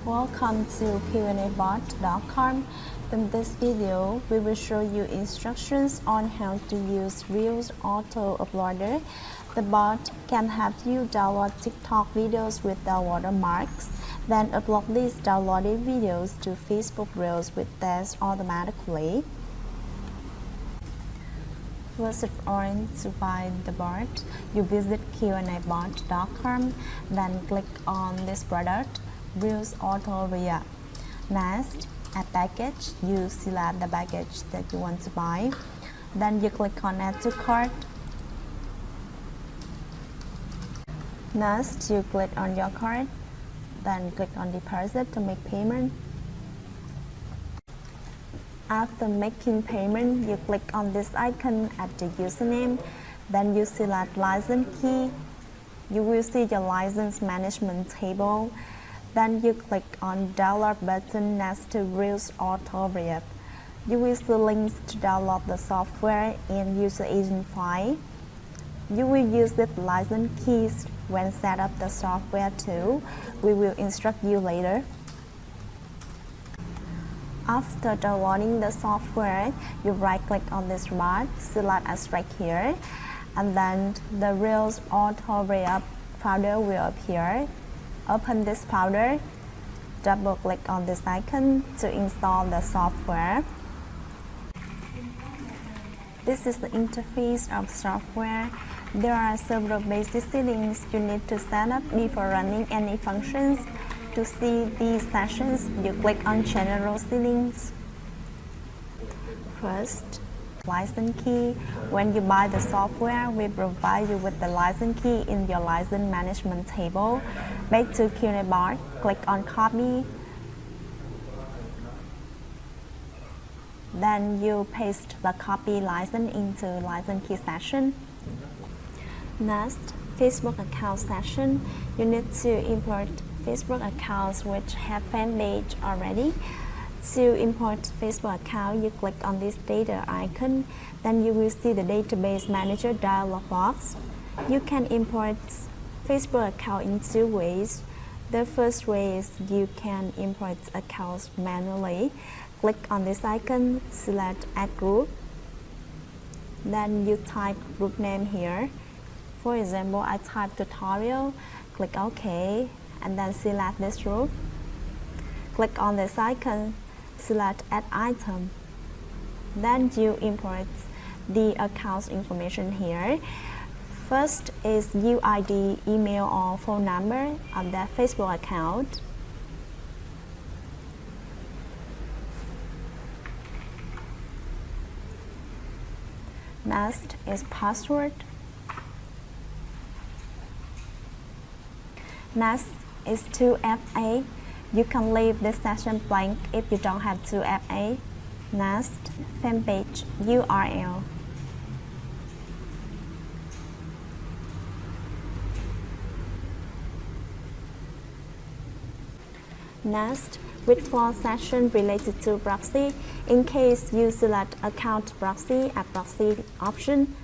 Welcome to DVANTAGES.com. In this video, we will show you instructions on how to use Reels Auto Uploader. The bot can help you download TikTok videos with the watermarks, then upload these downloaded videos to Facebook Reels with tests automatically. First of all, to find the bot, you visit DVANTAGES.com, then click on this product, Reels Auto Uploader. Next, add package, you select the package that you want to buy. Then you click on add to cart. Next, you click on your card, then click on deposit to make payment. After making payment, you click on this icon at the username, then you select license key. You will see your license management table. Then you click on download button next to Reels Auto Uploader. You will see links to download the software and user agent file. You will use the license keys when set up the software too. We will instruct you later. After downloading the software, you right-click on this bot, select Extract here, and then the Reels Auto Uploader folder will appear. Open this folder, double-click on this icon to install the software. This is the interface of software. There are several basic settings you need to set up before running any functions. To see these sections, you click on General Settings. First, license key. When you buy the software, we provide you with the license key in your license management table. Back to Q&A bar, click on Copy. Then you paste the copy license into license key section. Next, Facebook account section. You need to import Facebook accounts which have fan page already. To import Facebook account, you click on this data icon. Then you will see the database manager dialog box. You can import Facebook account in two ways. The first way is you can import accounts manually. Click on this icon, select Add Group. Then you type group name here. For example, I type tutorial, click OK, and then select this group. Click on this icon, select Add Item. Then you import the account's information here. First is UID, email or phone number of that Facebook account. Next is password. Next is 2FA. You can leave this section blank if you don't have 2FA. Next, fanpage URL. Next, withdraw section related to proxy. In case you select account proxy at proxy option,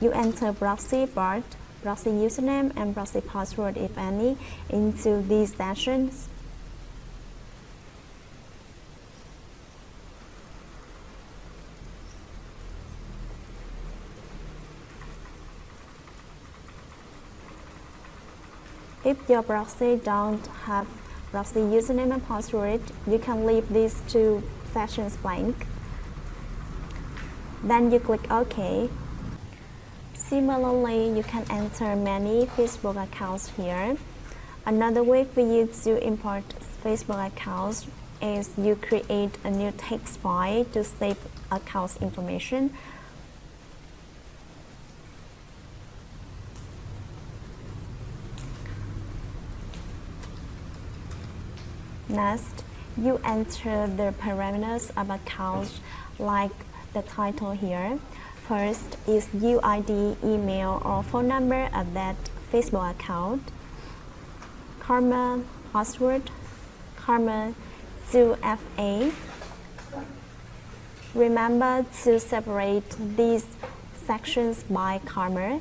you enter proxy part, proxy username, and proxy password, if any, into these sections. If your proxy don't have proxy username and password, you can leave these two sections blank. Then you click OK. Similarly, you can enter many Facebook accounts here. Another way for you to import Facebook accounts is you create a new text file to save accounts information. Next, you enter the parameters of accounts like the title here. First is UID, email or phone number of that Facebook account. Karma password, Karma 2FA. Remember to separate these sections by Karma.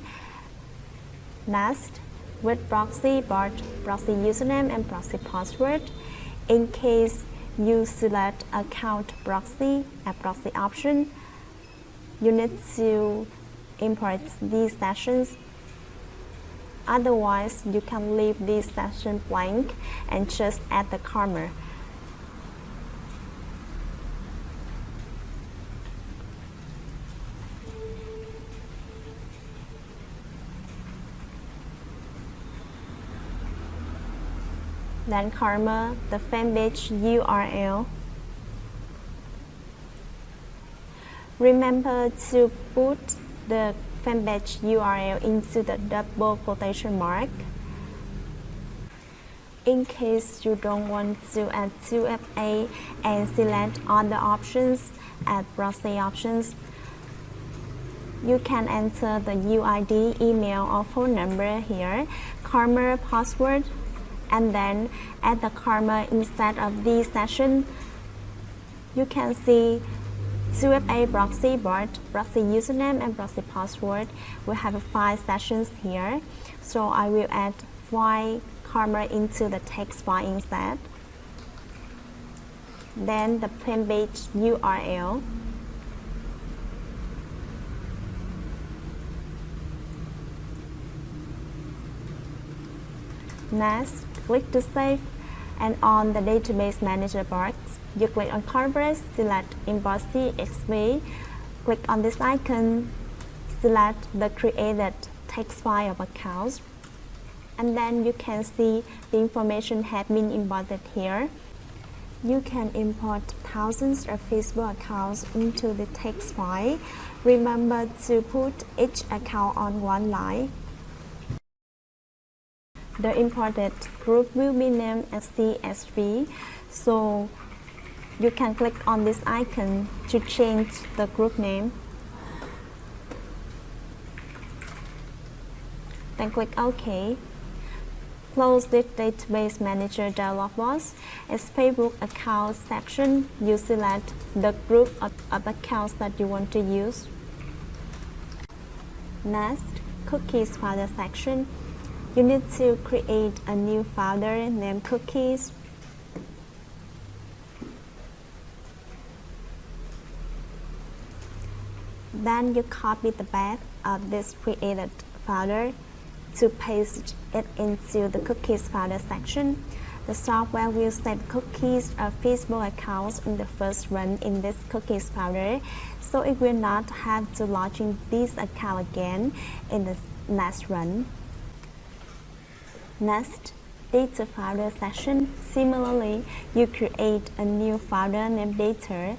Next, with proxy, proxy username and proxy password. In case you select account proxy at proxy option, you need to import these sessions. Otherwise, you can leave this session blank and just add the karma. Then karma, the fanpage URL. Remember to put the fanpage URL into the double quotation mark. In case you don't want to add 2FA and select all the options at proxy options, you can enter the UID, email or phone number here, karma password, and then add the karma instead of this session. You can see 2FA proxy bot, proxy username and proxy password. We have 5 sessions here, so I will add 5 karma into the text file instead. Then the fanpage URL. Next, click to save, and on the database manager box, you click on Corporate, select Import CSV, click on this icon, select the created text file of accounts, and then you can see the information has been imported here. You can import thousands of Facebook accounts into the text file. Remember to put each account on one line. The imported group will be named as CSV, so you can click on this icon to change the group name. Then click OK. Close this database manager dialog box. As Facebook account section, you select the group of accounts that you want to use. Next, cookies folder section. You need to create a new folder named cookies. Then you copy the path of this created folder to paste it into the cookies folder section. The software will save cookies of Facebook accounts in the first run in this cookies folder, so it will not have to log in this account again in the next run. Next, data folder section. Similarly, you create a new folder named data,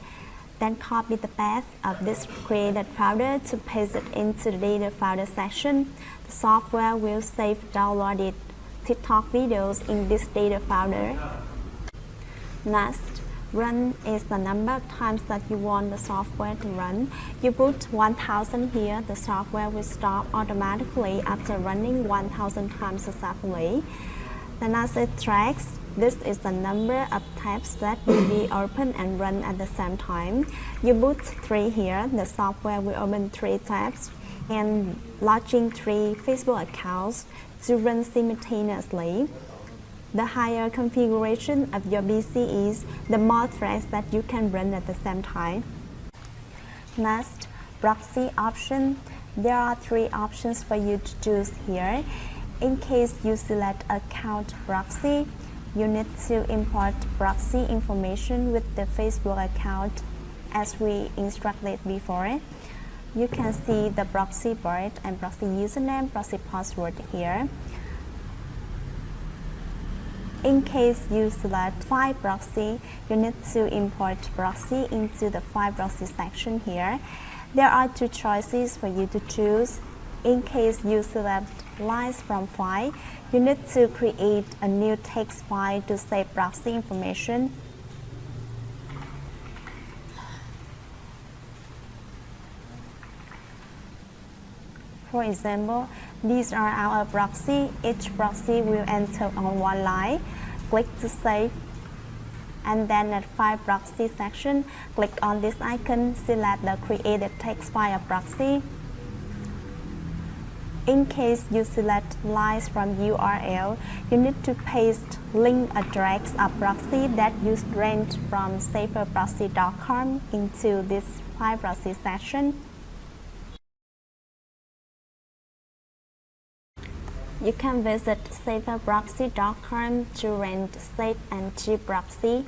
then copy the path of this created folder to paste it into the data folder section. The software will save downloaded TikTok videos in this data folder. Next, run is the number of times that you want the software to run. You put 1000 here, the software will stop automatically after running 1000 times successfully. The next is tracks. This is the number of tabs that will be open and run at the same time. You put 3 here, the software will open 3 tabs and launching 3 Facebook accounts to run simultaneously. The higher configuration of your PC is, the more threads that you can run at the same time. Next, proxy option. There are 3 options for you to choose here. In case you select account proxy, you need to import proxy information with the Facebook account as we instructed before. You can see the proxy bot and proxy username, proxy password here. In case you select file proxy, you need to import proxy into the file proxy section here. There are 2 choices for you to choose. In case you select lines from file, you need to create a new text file to save proxy information. For example, these are our proxy. Each proxy will enter on one line. Click to save. And then at File Proxy section, click on this icon, select the created text file proxy. In case you select lines from URL, you need to paste link address of proxy that you rent from saferproxy.com into this file proxy section. You can visit saferproxy.com to rent safe and cheap proxy.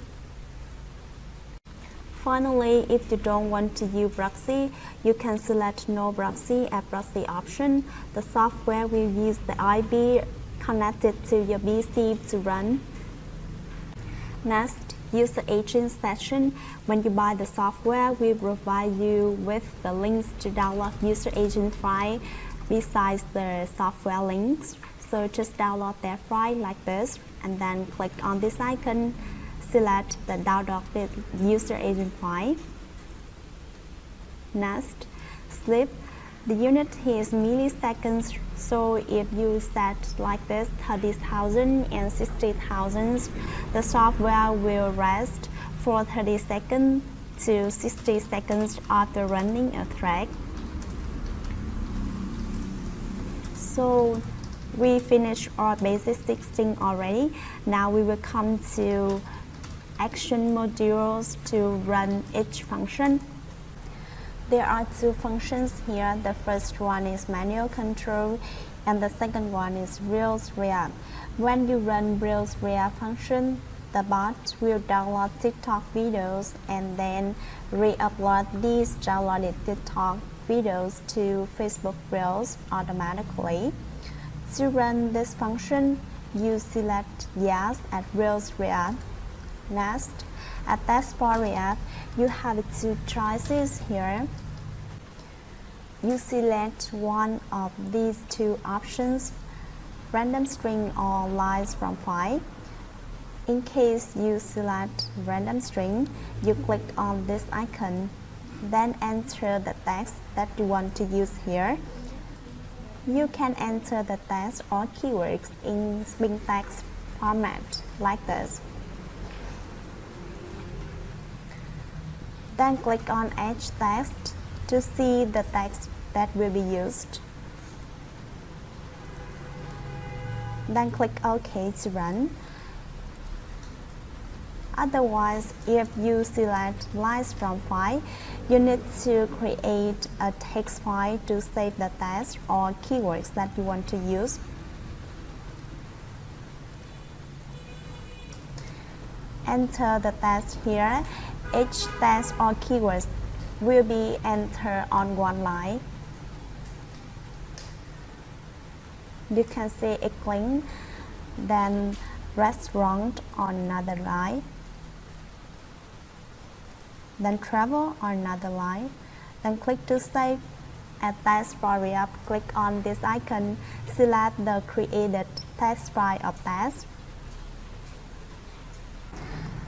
Finally, if you don't want to use proxy, you can select no proxy as proxy option. The software will use the IP connected to your PC to run. Next, user agent section. When you buy the software, we provide you with the links to download user agent file besides the software links. So just download that file like this and then click on this icon. Select the downloaded user agent file. Next, sleep. The unit is milliseconds, so if you set like this 30,000 and 60,000, the software will rest for 30 seconds to 60 seconds after running a thread. So we finished our basic setting already. Now we will come to action modules to run each function. There are two functions here. The first one is manual control and the second one is Reels React. When you run Reels React function, the bot will download TikTok videos and then re-upload these downloaded TikTok videos to Facebook Reels automatically. To run this function, you select Yes at Reels React. Next, at Taskbar React, you have two choices here. You select one of these two options, random string or lines from file. In case you select random string, you click on this icon, then enter the text that you want to use here. You can enter the text or keywords in Bing text format like this. Then click on Edge Text to see the text that will be used. Then click OK to run. Otherwise, if you select lines from file, you need to create a text file to save the text or keywords that you want to use. Enter the text here. Each text or keywords will be entered on one line. You can see a clean, then restaurant on another line, then travel on another line, then click to save. At Taskbar React, click on this icon, select the created text file of text.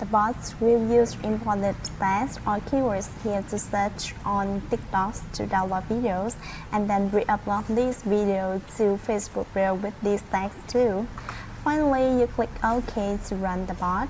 The bots will use imported text or keywords here to search on TikToks to download videos and then re-upload this video to Facebook Reels with this text too. Finally, you click OK to run the bot.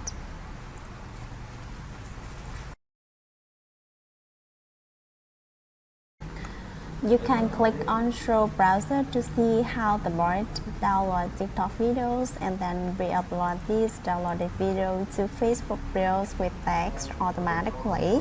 You can click on Show Browser to see how the bot downloads TikTok videos and then re-upload these downloaded videos to Facebook Reels with text automatically.